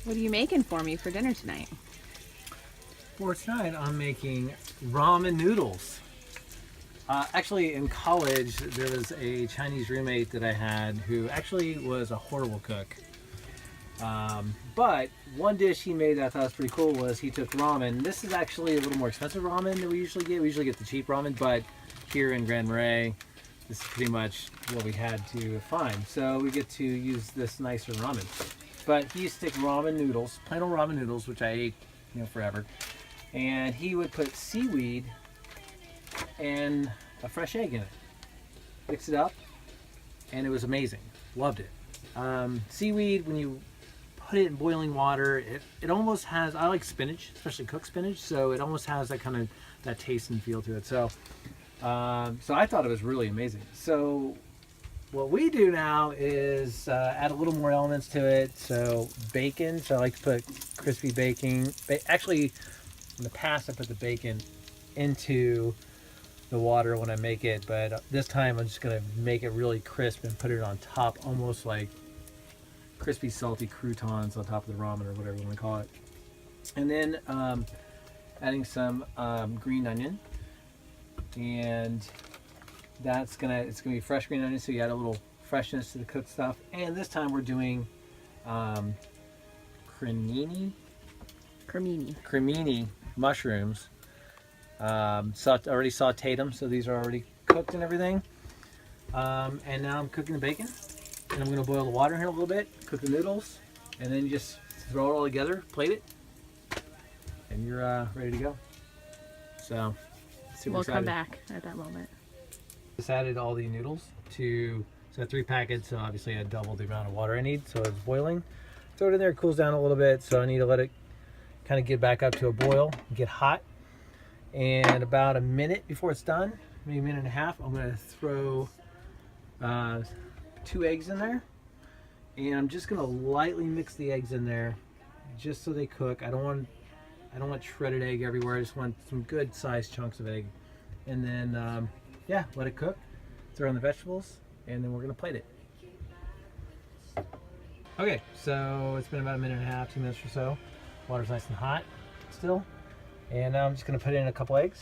What are you making for me for dinner tonight? For tonight, I'm making ramen noodles. Actually, in college, there was a Chinese roommate that I had who actually was a horrible cook. But one dish he made that I thought was pretty cool was he took ramen. This is actually a little more expensive ramen than we usually get. We usually get the cheap ramen, but here in Grand Marais, this is pretty much what we had to find. So we get to use this nicer ramen. But he used to take ramen noodles, plain old ramen noodles, which I ate, forever. And he would put seaweed and a fresh egg in it. Mix it up, and it was amazing. Loved it. Seaweed, when you put it in boiling water, it almost has, I like spinach, especially cooked spinach, so it almost has that kind of, that taste and feel to it. So I thought it was really amazing. So what we do now is add a little more elements to it. So bacon, so I like to put crispy bacon. Actually, in the past I put the bacon into the water when I make it, but this time I'm just gonna make it really crisp and put it on top, almost like crispy salty croutons on top of the ramen or whatever you want to call it. And then adding some green onion, and it's gonna be fresh green onion, so you add a little freshness to the cooked stuff. And this time we're doing cremini mushrooms. Already sauteed them, so these are already cooked and everything. And now I'm cooking the bacon, and I'm going to boil the water here a little bit, cook the noodles, and then you just throw it all together, plate it, and you're ready to go. So, super excited. We'll come back at that moment. Just added all the noodles to, so I had 3 packets, so obviously I had double the amount of water I need, so it's boiling. Throw it in there, it cools down a little bit, so I need to let it kind of get back up to a boil, get hot. And about a minute before it's done, maybe a minute and a half, I'm going to throw 2 eggs in there. And I'm just going to lightly mix the eggs in there just so they cook. I don't want shredded egg everywhere. I just want some good sized chunks of egg. And then, yeah, let it cook. Throw in the vegetables, and then we're going to plate it. Okay, so it's been about a minute and a half, 2 minutes or so. Water's nice and hot still. And now I'm just going to put in a couple eggs.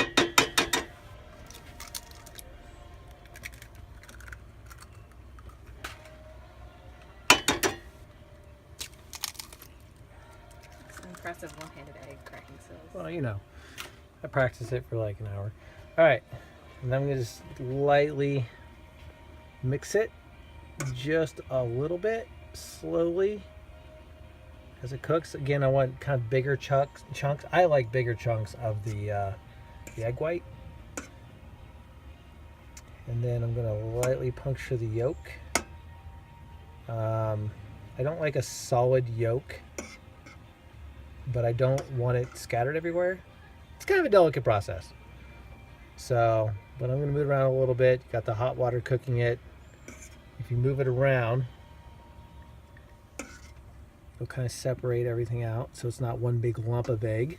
It's impressive one-handed egg cracking skills. Well, I practiced it for like an hour. All right, and then I'm going to just lightly mix it just a little bit, slowly, as it cooks. Again, I want kind of bigger chunks. I like bigger chunks of the egg white. And then I'm going to lightly puncture the yolk. I don't like a solid yolk, but I don't want it scattered everywhere. It's kind of a delicate process. So, but I'm going to move it around a little bit. Got the hot water cooking it. If you move it around, it'll kind of separate everything out so it's not one big lump of egg.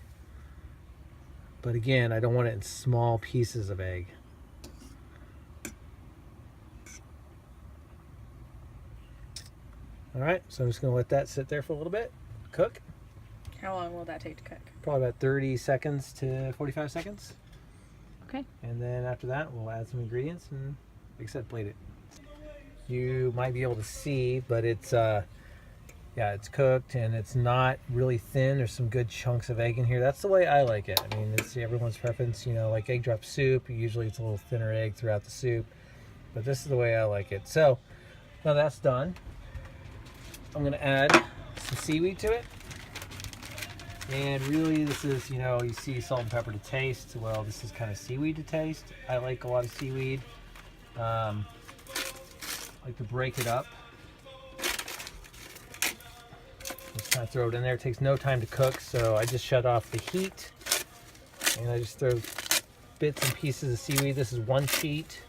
But again, I don't want it in small pieces of egg. All right, so I'm just going to let that sit there for a little bit, cook. How long will that take to cook? Probably about 30 seconds to 45 seconds. Okay. And then after that, we'll add some ingredients and, like I said, plate it. You might be able to see, but it's yeah, it's cooked and it's not really thin. There's some good chunks of egg in here. That's the way I like it. I mean, it's everyone's preference. Like egg drop soup, usually it's a little thinner egg throughout the soup, but this is the way I like it. So now that's done, I'm gonna add some seaweed to it. And really this is, you see salt and pepper to taste. Well, this is kind of seaweed to taste. I like a lot of seaweed. I like to break it up. Just kind of throw it in there. It takes no time to cook, so I just shut off the heat. And I just throw bits and pieces of seaweed. This is 1 sheet.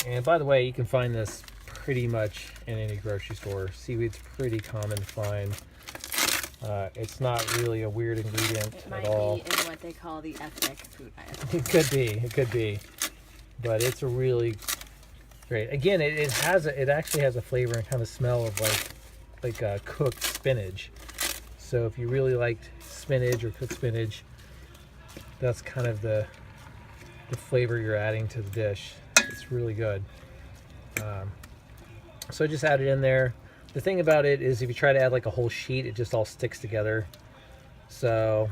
And by the way, you can find this pretty much in any grocery store. Seaweed's pretty common to find. It's not really a weird ingredient at all. It might be in what they call the ethnic food item. It could be. But it's a really great. Again, it actually has a flavor and kind of smell of like cooked spinach. So if you really liked spinach or cooked spinach, that's kind of the flavor you're adding to the dish. It's really good. So I just add it in there. The thing about it is if you try to add like a whole sheet, it just all sticks together. So,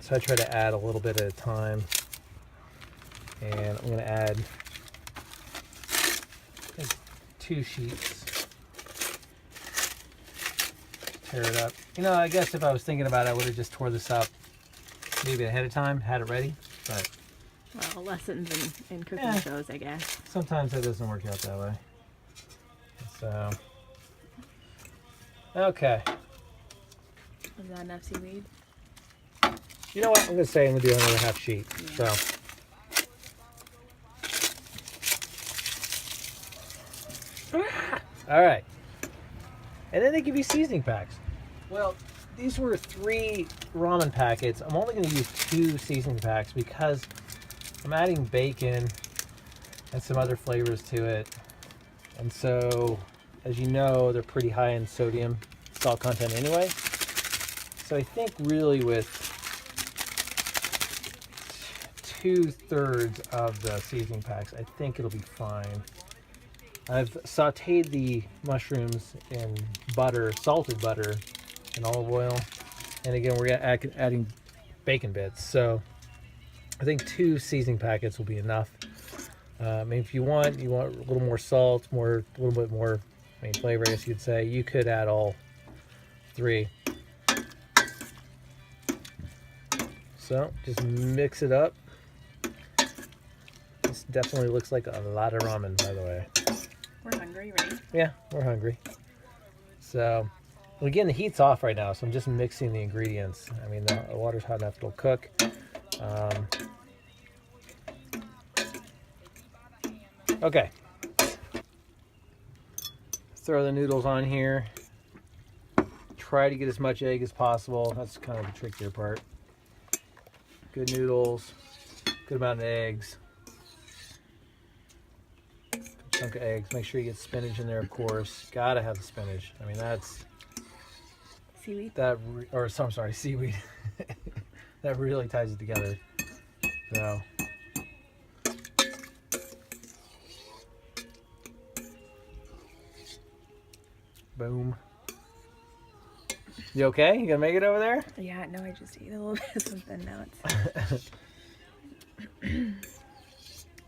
so I try to add a little bit at a time. And I'm going to add 2 sheets. Tear it up. You know, I guess if I was thinking about it, I would have just tore this up maybe ahead of time, had it ready. But well, lessons in cooking shows, I guess. Sometimes it doesn't work out that way. So, okay. Is that enough seaweed? You know what? I'm going to say I'm going to do another half sheet. Yeah. So. All right. And then they give you seasoning packs. Well, these were 3 ramen packets. I'm only going to use 2 seasoning packs because I'm adding bacon and some other flavors to it. And so, as you know, they're pretty high in sodium, salt content anyway. So I think really with 2/3 of the seasoning packs, I think it'll be fine. I've sauteed the mushrooms in butter, salted butter, and olive oil. And again, we're adding bacon bits. So I think 2 seasoning packets will be enough. I mean, if you want a little more salt, a little bit more, flavor, I guess you'd say, you could add all 3. So just mix it up. This definitely looks like a lot of ramen, by the way. We're hungry, right? Yeah, we're hungry. So, again, the heat's off right now, so I'm just mixing the ingredients. I mean, the water's hot enough, it'll cook. Okay. Throw the noodles on here. Try to get as much egg as possible. That's kind of the trickier part. Good noodles, good amount of eggs. Chunk of eggs. Make sure you get spinach in there, of course. Gotta have the spinach. I mean, that's seaweed. I'm sorry, seaweed. That really ties it together. So, boom. You okay? You gonna make it over there? Yeah, no, I just ate a little bit of something. Now it's.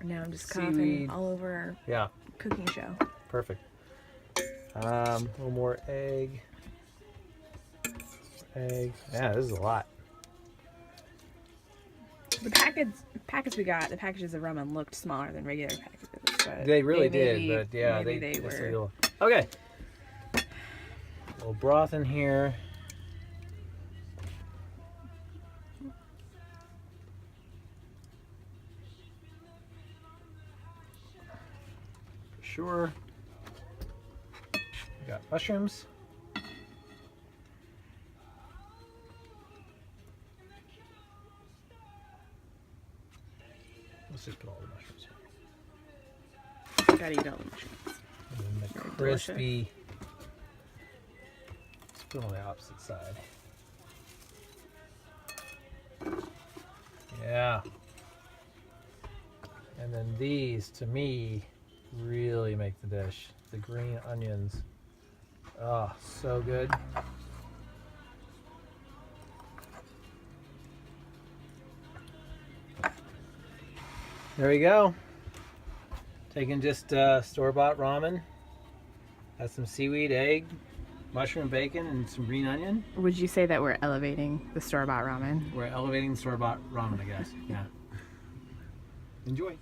Now I'm just coughing Seaweed. all over our cooking show. Perfect. A little more egg. Yeah, this is a lot. The packets we got, the packages of ramen looked smaller than regular packages. But They really did, but yeah, they were. Okay. A little broth in here. Sure. We got mushrooms. Let's just put all the mushrooms in. Gotta eat all the mushrooms. And then the crispy. Let's put on the opposite side. Yeah. And then these, to me, really make the dish. The green onions. Oh, so good. There we go. Taking just store-bought ramen. Add some seaweed, egg, mushroom, bacon, and some green onion. Would you say that we're elevating the store-bought ramen? We're elevating store-bought ramen, I guess. Yeah. Enjoy.